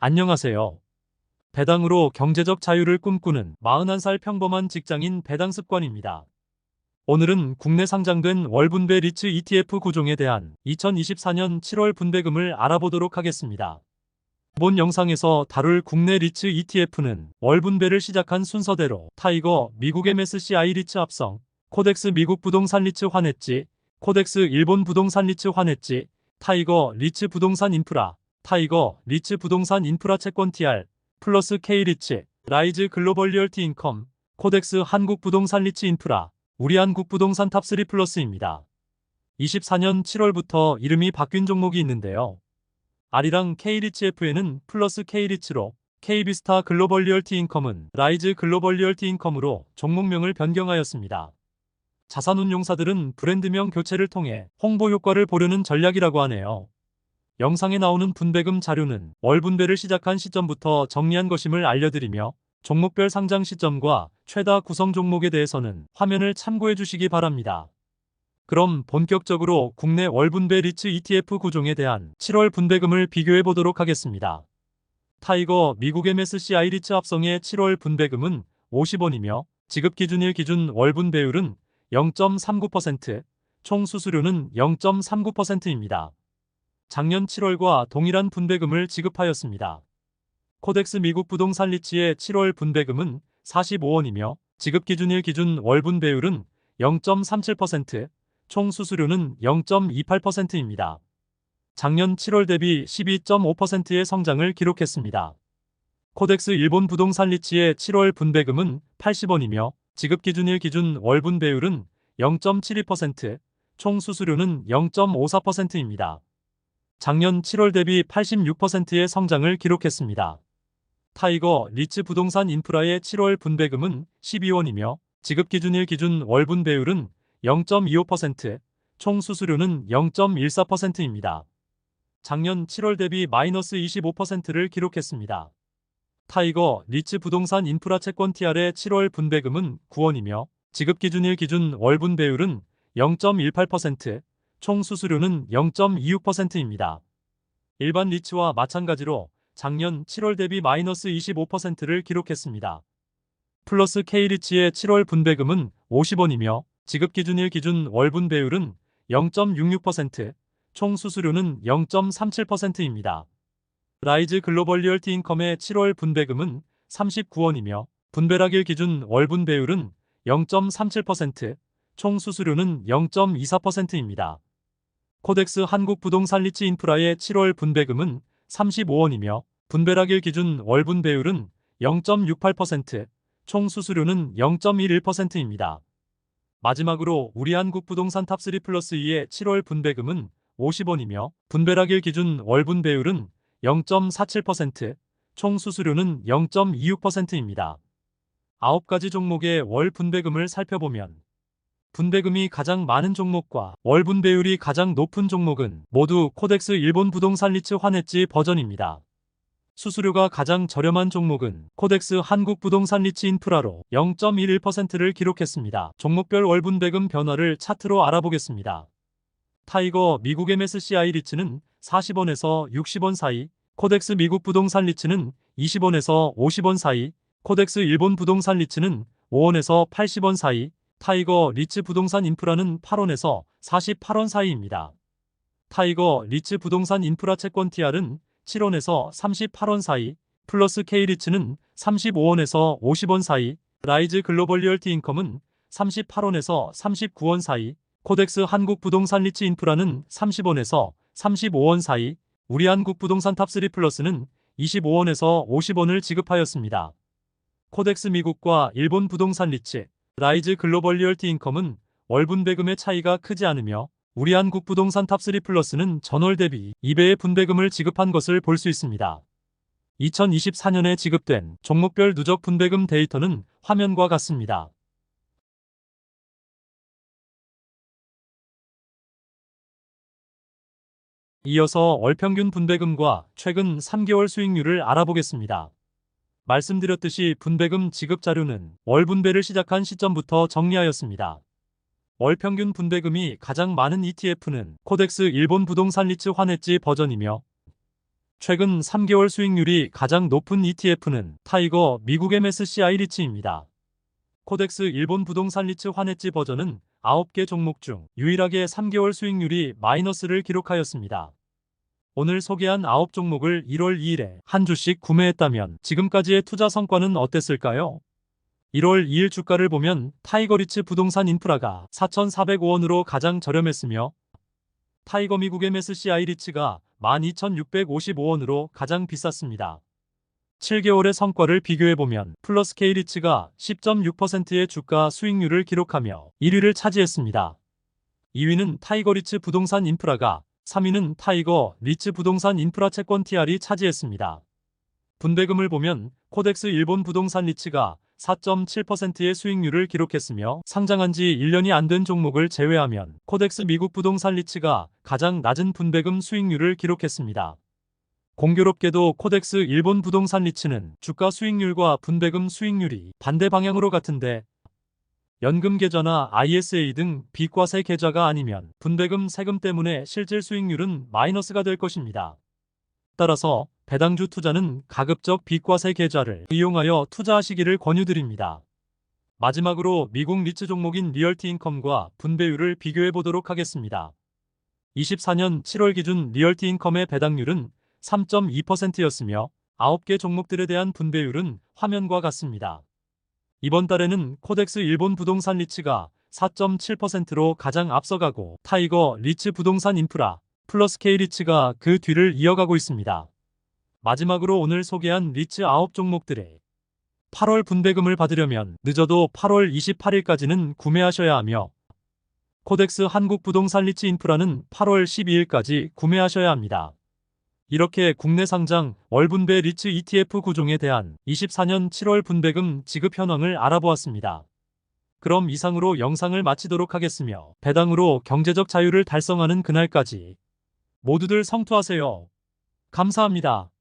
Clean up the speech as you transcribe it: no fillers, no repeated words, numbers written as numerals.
안녕하세요. 배당으로 경제적 자유를 꿈꾸는 41살 평범한 직장인 배당습관입니다. 오늘은 국내 상장된 월분배 리츠 ETF 구종에 대한 2024년 7월 분배금을 알아보도록 하겠습니다. 본 영상에서 다룰 국내 리츠 ETF는 월분배를 시작한 순서대로 타이거 미국 MSCI 리츠 합성, 코덱스 미국 부동산 리츠 환해지, 코덱스 일본 부동산 리츠 환해지, 타이거 리츠 부동산 인프라, 타이거 리츠 부동산 인프라 채권 TR, 플러스 K 리츠, 라이즈 글로벌 리얼티 인컴, 코덱스 한국 부동산 리츠 인프라, 우리 한국 부동산 탑3 플러스입니다. 24년 7월부터 이름이 바뀐 종목이 있는데요. R이랑 K리츠F에는 플러스 K리츠로, K비스타 글로벌 리얼티 인컴은 라이즈 글로벌 리얼티 인컴으로 종목명을 변경하였습니다. 자산운용사들은 브랜드명 교체를 통해 홍보 효과를 보려는 전략이라고 하네요. 영상에 나오는 분배금 자료는 월 분배를 시작한 시점부터 정리한 것임을 알려드리며 종목별 상장 시점과 최다 구성 종목에 대해서는 화면을 참고해 주시기 바랍니다. 그럼 본격적으로 국내 월분배 리츠 ETF 구종에 대한 7월 분배금을 비교해 보도록 하겠습니다. 타이거 미국 MSCI 리츠 합성의 7월 분배금은 50원이며 지급기준일 기준 월분배율은 0.39%, 총 수수료는 0.39%입니다. 작년 7월과 동일한 분배금을 지급하였습니다. 코덱스 미국 부동산 리츠의 7월 분배금은 45원이며 지급기준일 기준 월분배율은 0.37%, 총 수수료는 0.28%입니다. 작년 7월 대비 12.5%의 성장을 기록했습니다. 코덱스 일본 부동산 리츠의 7월 분배금은 80원이며 지급기준일 기준 월분배율은 0.72%, 총 수수료는 0.54%입니다. 작년 7월 대비 86%의 성장을 기록했습니다. 타이거 리츠 부동산 인프라의 7월 분배금은 12원이며 지급기준일 기준 월분배율은 0.25%, 총 수수료는 0.14%입니다. 작년 7월 대비 마이너스 25%를 기록했습니다. 타이거 리츠 부동산 인프라 채권 TR의 7월 분배금은 9원이며 지급기준일 기준 월분배율은 0.18%, 총 수수료는 0.26%입니다. 일반 리츠와 마찬가지로 작년 7월 대비 마이너스 25%를 기록했습니다. 플러스 K리츠의 7월 분배금은 50원이며 지급기준일 기준 월분배율은 0.66%, 총 수수료는 0.37%입니다. 라이즈 글로벌 리얼티 인컴의 7월 분배금은 39원이며 분배락일 기준 월분배율은 0.37%, 총 수수료는 0.24%입니다. 코덱스 한국 부동산 리츠 인프라의 7월 분배금은 35원이며 분배락일 기준 월분배율은 0.68%, 총 수수료는 0.11%입니다. 마지막으로 우리 한국 부동산 탑3 플러스 2의 7월 분배금은 50원이며 분배락일 기준 월분배율은 0.47%, 총 수수료는 0.26%입니다. 9가지 종목의 월 분배금을 살펴보면 분배금이 가장 많은 종목과 월 분배율이 가장 높은 종목은 모두 코덱스 일본 부동산 리츠 환해지 버전입니다. 수수료가 가장 저렴한 종목은 코덱스 한국 부동산 리츠 인프라로 0.11%를 기록했습니다. 종목별 월 분배금 변화를 차트로 알아보겠습니다. 타이거 미국 MSCI 리츠는 40원에서 60원 사이, 코덱스 미국 부동산 리츠는 20원에서 50원 사이, 코덱스 일본 부동산 리츠는 5원에서 80원 사이, 타이거 리츠 부동산 인프라는 8원에서 48원 사이입니다. 타이거 리츠 부동산 인프라 채권 TR은 7원에서 38원 사이, 플러스 K리츠는 35원에서 50원 사이, 라이즈 글로벌 리얼티 인컴은 38원에서 39원 사이, 코덱스 한국 부동산 리츠 인프라는 30원에서 35원 사이, 우리 한국 부동산 탑3 플러스는 25원에서 50원을 지급하였습니다. 코덱스 미국과 일본 부동산 리츠, 라이즈 글로벌 리얼티 인컴은 월 분배금의 차이가 크지 않으며 우리 한국 부동산 탑3 플러스는 전월 대비 2배의 분배금을 지급한 것을 볼 수 있습니다. 2024년에 지급된 종목별 누적 분배금 데이터는 화면과 같습니다. 이어서 월평균 분배금과 최근 3개월 수익률을 알아보겠습니다. 말씀드렸듯이 분배금 지급 자료는 월 분배를 시작한 시점부터 정리하였습니다. 월 평균 분배금이 가장 많은 ETF는 코덱스 일본 부동산 리츠 환해지 버전이며 최근 3개월 수익률이 가장 높은 ETF는 타이거 미국 MSCI 리츠입니다. 코덱스 일본 부동산 리츠 환해지 버전은 9개 종목 중 유일하게 3개월 수익률이 마이너스를 기록하였습니다. 오늘 소개한 9종목을 1월 2일에 한 주씩 구매했다면 지금까지의 투자 성과는 어땠을까요? 1월 2일 주가를 보면 타이거리츠 부동산 인프라가 4,405원으로 가장 저렴했으며 타이거 미국 MSCI 리츠가 12,655원으로 가장 비쌌습니다. 7개월의 성과를 비교해보면 플러스 K 리츠가 10.6%의 주가 수익률을 기록하며 1위를 차지했습니다. 2위는 타이거 리츠 부동산 인프라가, 3위는 타이거 리츠 부동산 인프라 채권 TR이 차지했습니다. 분배금을 보면 코덱스 일본 부동산 리츠가 4.7%의 수익률을 기록했으며 상장한 지 1년이 안 된 종목을 제외하면 코덱스 미국 부동산 리츠가 가장 낮은 분배금 수익률을 기록했습니다. 공교롭게도 코덱스 일본 부동산 리츠는 주가 수익률과 분배금 수익률이 반대 방향으로 같은데 연금 계좌나 ISA 등 비과세 계좌가 아니면 분배금 세금 때문에 실질 수익률은 마이너스가 될 것입니다. 따라서 배당주 투자는 가급적 비과세 계좌를 이용하여 투자하시기를 권유드립니다. 마지막으로 미국 리츠 종목인 리얼티 인컴과 분배율을 비교해 보도록 하겠습니다. 24년 7월 기준 리얼티 인컴의 배당률은 3.2%였으며 9개 종목들에 대한 분배율은 화면과 같습니다. 이번 달에는 코덱스 일본 부동산 리츠가 4.7%로 가장 앞서가고 타이거 리츠 부동산 인프라 플러스 K 리츠가 그 뒤를 이어가고 있습니다. 마지막으로 오늘 소개한 리츠 9종목들의 8월 분배금을 받으려면 늦어도 8월 28일까지는 구매하셔야 하며 코덱스 한국 부동산 리츠 인프라는 8월 12일까지 구매하셔야 합니다. 이렇게 국내 상장 월분배 리츠 ETF 구종에 대한 24년 7월 분배금 지급 현황을 알아보았습니다. 그럼 이상으로 영상을 마치도록 하겠으며 배당으로 경제적 자유를 달성하는 그날까지 모두들 성투하세요. 감사합니다.